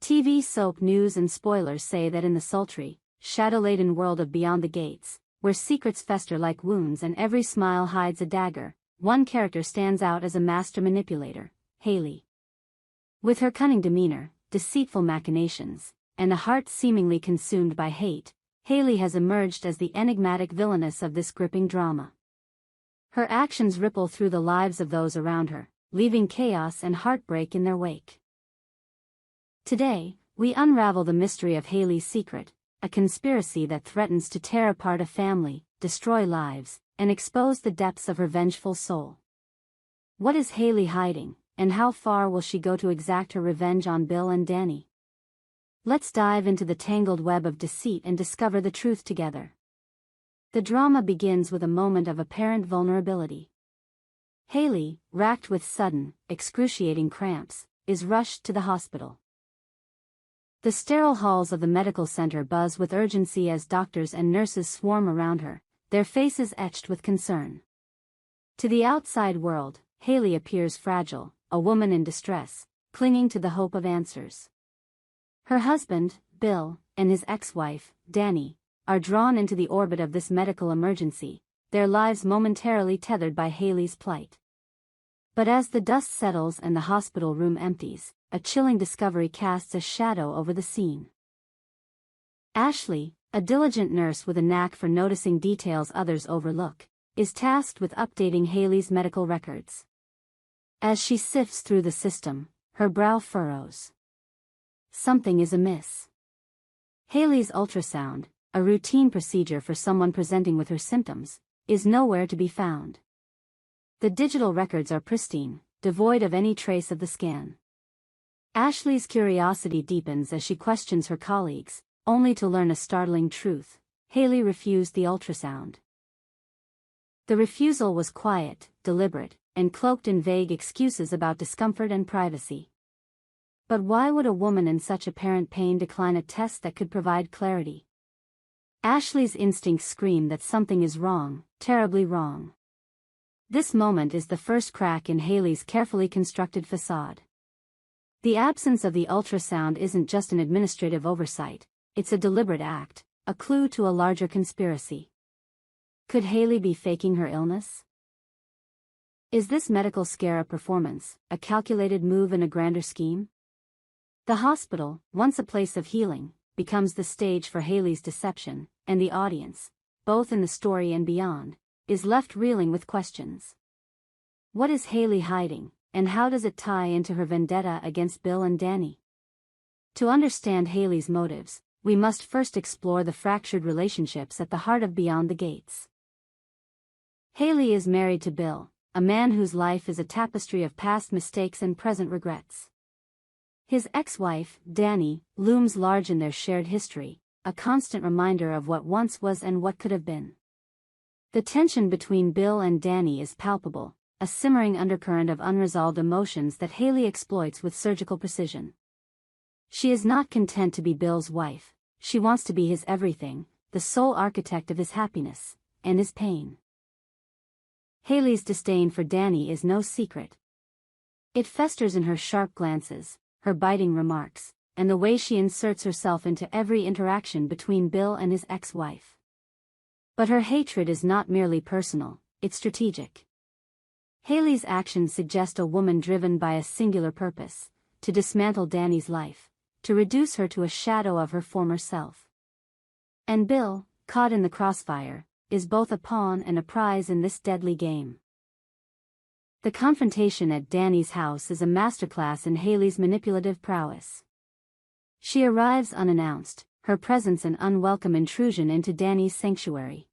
TV soap news and spoilers say that in the sultry, shadow-laden world of Beyond the Gates, where secrets fester like wounds and every smile hides a dagger, one character stands out as a master manipulator, Haley. With her cunning demeanor, deceitful machinations, and a heart seemingly consumed by hate, Haley has emerged as the enigmatic villainess of this gripping drama. Her actions ripple through the lives of those around her, leaving chaos and heartbreak in their wake. Today, we unravel the mystery of Haley's secret, a conspiracy that threatens to tear apart a family, destroy lives, and expose the depths of her vengeful soul. What is Haley hiding, and how far will she go to exact her revenge on Bill and Danny? Let's dive into the tangled web of deceit and discover the truth together. The drama begins with a moment of apparent vulnerability. Haley, racked with sudden, excruciating cramps, is rushed to the hospital. The sterile halls of the medical center buzz with urgency as doctors and nurses swarm around her, their faces etched with concern. To the outside world, Haley appears fragile, a woman in distress, clinging to the hope of answers. Her husband, Bill, and his ex-wife, Danny, are drawn into the orbit of this medical emergency, their lives momentarily tethered by Haley's plight. But as the dust settles and the hospital room empties, a chilling discovery casts a shadow over the scene. Ashley, a diligent nurse with a knack for noticing details others overlook, is tasked with updating Haley's medical records. As she sifts through the system, her brow furrows. Something is amiss. Haley's ultrasound, a routine procedure for someone presenting with her symptoms, is nowhere to be found. The digital records are pristine, devoid of any trace of the scan. Ashley's curiosity deepens as she questions her colleagues, only to learn a startling truth: Haley refused the ultrasound. The refusal was quiet, deliberate, and cloaked in vague excuses about discomfort and privacy. But why would a woman in such apparent pain decline a test that could provide clarity? Ashley's instincts scream that something is wrong, terribly wrong. This moment is the first crack in Haley's carefully constructed facade. The absence of the ultrasound isn't just an administrative oversight, it's a deliberate act, a clue to a larger conspiracy. Could Haley be faking her illness? Is this medical scare a performance, a calculated move in a grander scheme? The hospital, once a place of healing, becomes the stage for Haley's deception, and the audience, both in the story and beyond, is left reeling with questions. What is Haley hiding, and how does it tie into her vendetta against Bill and Danny? To understand Haley's motives, we must first explore the fractured relationships at the heart of Beyond the Gates. Haley is married to Bill, a man whose life is a tapestry of past mistakes and present regrets. His ex-wife, Danny, looms large in their shared history, a constant reminder of what once was and what could have been. The tension between Bill and Danny is palpable, a simmering undercurrent of unresolved emotions that Haley exploits with surgical precision. She is not content to be Bill's wife, she wants to be his everything, the sole architect of his happiness, and his pain. Haley's disdain for Danny is no secret. It festers in her sharp glances, her biting remarks, and the way she inserts herself into every interaction between Bill and his ex-wife. But her hatred is not merely personal, it's strategic. Haley's actions suggest a woman driven by a singular purpose: to dismantle Danny's life, to reduce her to a shadow of her former self. And Bill, caught in the crossfire, is both a pawn and a prize in this deadly game. The confrontation at Danny's house is a masterclass in Haley's manipulative prowess. She arrives unannounced, her presence an unwelcome intrusion into Danny's sanctuary.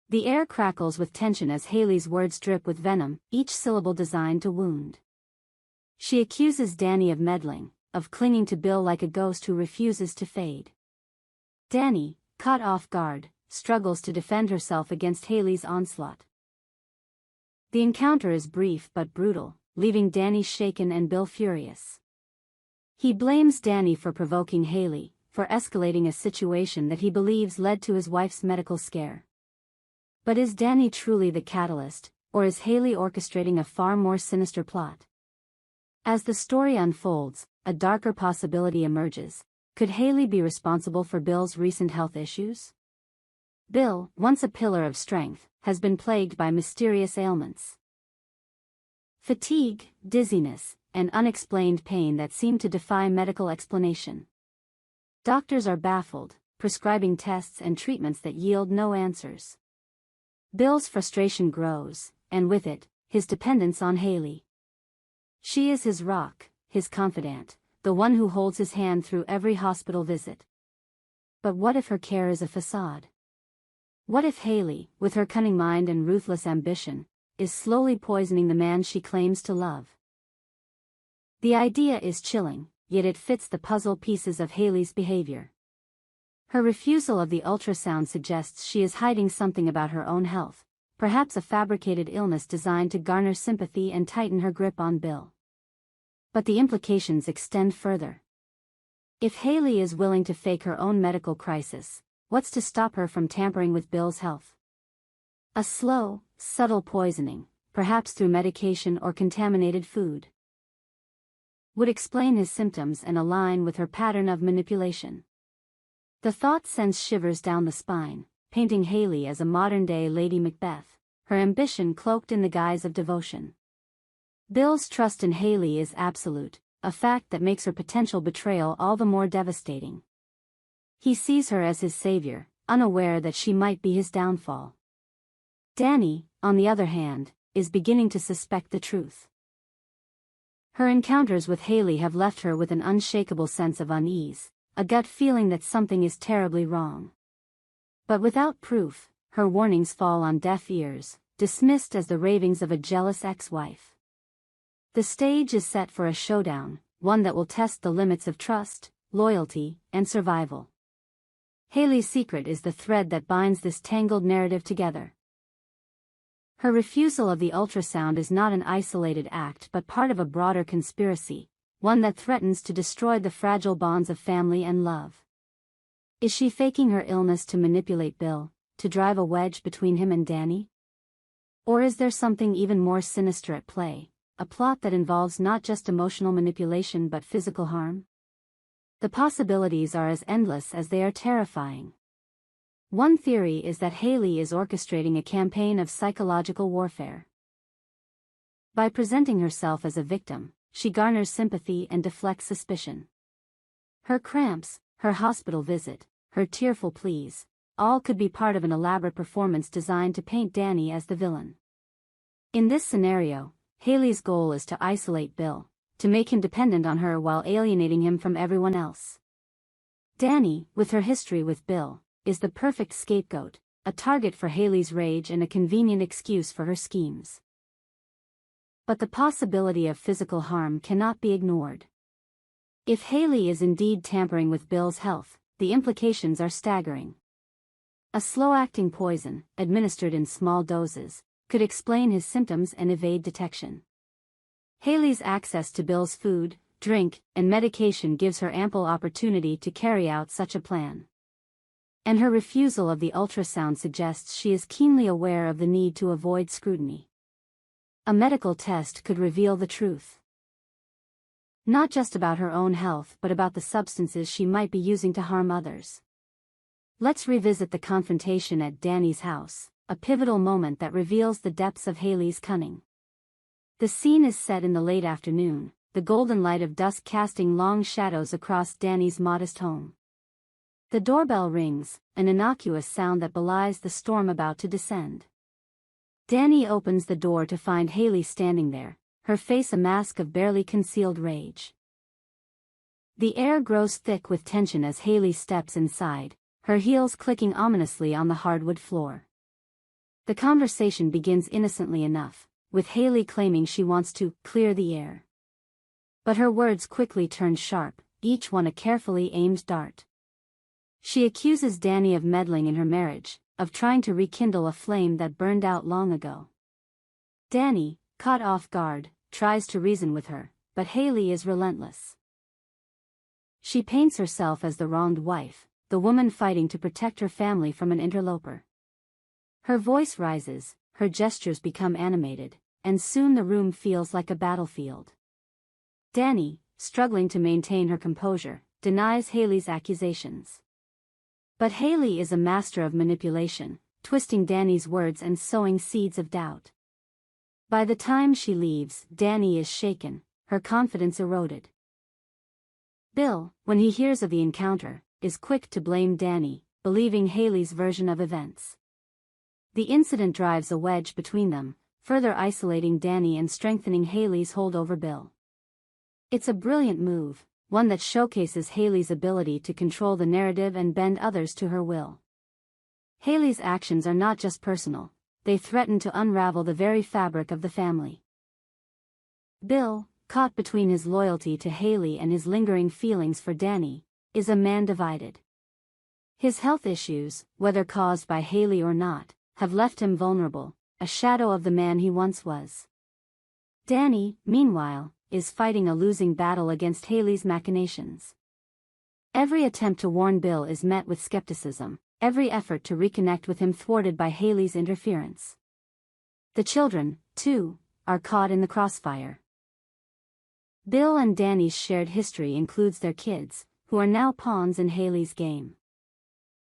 The air crackles with tension as Haley's words drip with venom, each syllable designed to wound. She accuses Danny of meddling, of clinging to Bill like a ghost who refuses to fade. Danny, caught off guard, struggles to defend herself against Haley's onslaught. The encounter is brief but brutal, leaving Danny shaken and Bill furious. He blames Danny for provoking Haley, for escalating a situation that he believes led to his wife's medical scare. But is Danny truly the catalyst, or is Haley orchestrating a far more sinister plot? As the story unfolds, a darker possibility emerges. Could Haley be responsible for Bill's recent health issues? Bill, once a pillar of strength, has been plagued by mysterious ailments. Fatigue, dizziness, and unexplained pain that seem to defy medical explanation. Doctors are baffled, prescribing tests and treatments that yield no answers. Bill's frustration grows, and with it, his dependence on Haley. She is his rock, his confidant, the one who holds his hand through every hospital visit. But what if her care is a facade? What if Haley, with her cunning mind and ruthless ambition, is slowly poisoning the man she claims to love? The idea is chilling, yet it fits the puzzle pieces of Haley's behavior. Her refusal of the ultrasound suggests she is hiding something about her own health, perhaps a fabricated illness designed to garner sympathy and tighten her grip on Bill. But the implications extend further. If Haley is willing to fake her own medical crisis, what's to stop her from tampering with Bill's health? A slow, subtle poisoning, perhaps through medication or contaminated food, would explain his symptoms and align with her pattern of manipulation. The thought sends shivers down the spine, painting Haley as a modern-day Lady Macbeth, her ambition cloaked in the guise of devotion. Bill's trust in Haley is absolute, a fact that makes her potential betrayal all the more devastating. He sees her as his savior, unaware that she might be his downfall. Danny, on the other hand, is beginning to suspect the truth. Her encounters with Haley have left her with an unshakable sense of unease, a gut feeling that something is terribly wrong. But without proof, her warnings fall on deaf ears, dismissed as the ravings of a jealous ex-wife. The stage is set for a showdown, one that will test the limits of trust, loyalty, and survival. Haley's secret is the thread that binds this tangled narrative together. Her refusal of the ultrasound is not an isolated act but part of a broader conspiracy, one that threatens to destroy the fragile bonds of family and love. Is she faking her illness to manipulate Bill, to drive a wedge between him and Danny? Or is there something even more sinister at play? A plot that involves not just emotional manipulation but physical harm? The possibilities are as endless as they are terrifying. One theory is that Haley is orchestrating a campaign of psychological warfare. By presenting herself as a victim, she garners sympathy and deflects suspicion. Her cramps, her hospital visit, her tearful pleas, all could be part of an elaborate performance designed to paint Danny as the villain. In this scenario, Haley's goal is to isolate Bill, to make him dependent on her while alienating him from everyone else. Danny, with her history with Bill, is the perfect scapegoat, a target for Haley's rage and a convenient excuse for her schemes. But the possibility of physical harm cannot be ignored. If Haley is indeed tampering with Bill's health, the implications are staggering. A slow-acting poison, administered in small doses, could explain his symptoms and evade detection. Haley's access to Bill's food, drink, and medication gives her ample opportunity to carry out such a plan. And her refusal of the ultrasound suggests she is keenly aware of the need to avoid scrutiny. A medical test could reveal the truth. Not just about her own health but about the substances she might be using to harm others. Let's revisit the confrontation at Danny's house, a pivotal moment that reveals the depths of Haley's cunning. The scene is set in the late afternoon, the golden light of dusk casting long shadows across Danny's modest home. The doorbell rings, an innocuous sound that belies the storm about to descend. Danny opens the door to find Haley standing there, her face a mask of barely concealed rage. The air grows thick with tension as Haley steps inside, her heels clicking ominously on the hardwood floor. The conversation begins innocently enough, with Haley claiming she wants to clear the air. But her words quickly turn sharp, each one a carefully aimed dart. She accuses Danny of meddling in her marriage, of trying to rekindle a flame that burned out long ago. Danny, caught off guard, tries to reason with her, but Haley is relentless. She paints herself as the wronged wife, the woman fighting to protect her family from an interloper. Her voice rises, her gestures become animated, and soon the room feels like a battlefield. Danny, struggling to maintain her composure, denies Haley's accusations. But Haley is a master of manipulation, twisting Danny's words and sowing seeds of doubt. By the time she leaves, Danny is shaken, her confidence eroded. Bill, when he hears of the encounter, is quick to blame Danny, believing Haley's version of events. The incident drives a wedge between them, further isolating Danny and strengthening Haley's hold over Bill. It's a brilliant move, one that showcases Haley's ability to control the narrative and bend others to her will. Haley's actions are not just personal, they threaten to unravel the very fabric of the family. Bill, caught between his loyalty to Haley and his lingering feelings for Danny, is a man divided. His health issues, whether caused by Haley or not, have left him vulnerable, a shadow of the man he once was. Danny, meanwhile, is fighting a losing battle against Haley's machinations. Every attempt to warn Bill is met with skepticism, every effort to reconnect with him thwarted by Haley's interference. The children, too, are caught in the crossfire. Bill and Danny's shared history includes their kids, who are now pawns in Haley's game.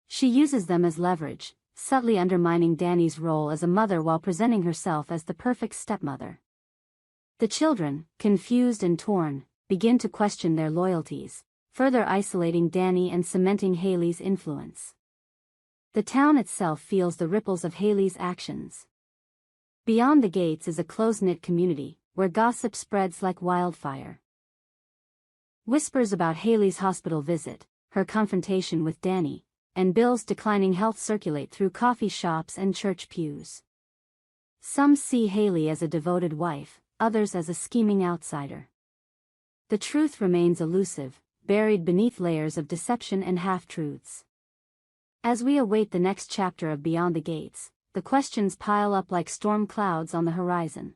She uses them as leverage, subtly undermining Danny's role as a mother while presenting herself as the perfect stepmother. The children, confused and torn, begin to question their loyalties, further isolating Danny and cementing Haley's influence. The town itself feels the ripples of Haley's actions. Beyond the gates is a close-knit community, where gossip spreads like wildfire. Whispers about Haley's hospital visit, her confrontation with Danny, and Bill's declining health circulate through coffee shops and church pews. Some see Haley as a devoted wife, others as a scheming outsider. The truth remains elusive, buried beneath layers of deception and half-truths. As we await the next chapter of Beyond the Gates, the questions pile up like storm clouds on the horizon.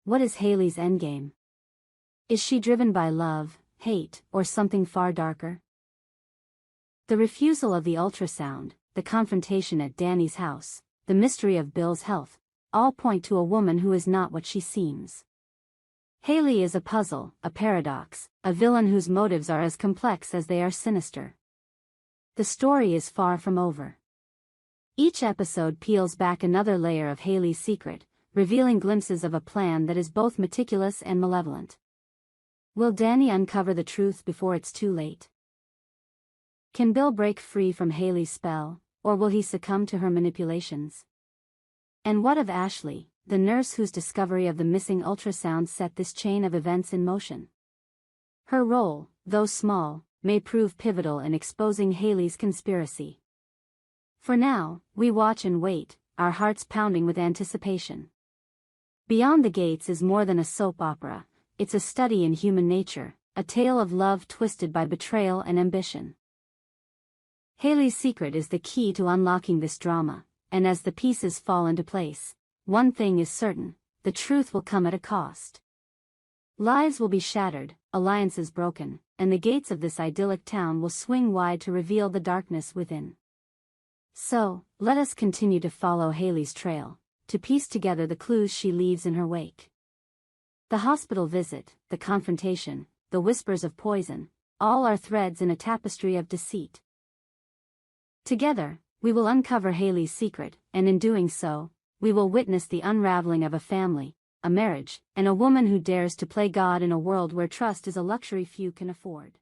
What is Haley's endgame? Is she driven by love, hate, or something far darker? The refusal of the ultrasound, the confrontation at Danny's house, the mystery of Bill's health, all point to a woman who is not what she seems. Haley is a puzzle, a paradox, a villain whose motives are as complex as they are sinister. The story is far from over. Each episode peels back another layer of Haley's secret, revealing glimpses of a plan that is both meticulous and malevolent. Will Danny uncover the truth before it's too late? Can Bill break free from Haley's spell, or will he succumb to her manipulations? And what of Ashley, the nurse whose discovery of the missing ultrasound set this chain of events in motion? Her role, though small, may prove pivotal in exposing Haley's conspiracy. For now, we watch and wait, our hearts pounding with anticipation. Beyond the Gates is more than a soap opera, it's a study in human nature, a tale of love twisted by betrayal and ambition. Haley's secret is the key to unlocking this drama, and as the pieces fall into place, one thing is certain, the truth will come at a cost. Lives will be shattered, alliances broken, and the gates of this idyllic town will swing wide to reveal the darkness within. So, let us continue to follow Haley's trail, to piece together the clues she leaves in her wake. The hospital visit, the confrontation, the whispers of poison, all are threads in a tapestry of deceit. Together, we will uncover Haley's secret, and in doing so, we will witness the unraveling of a family, a marriage, and a woman who dares to play God in a world where trust is a luxury few can afford.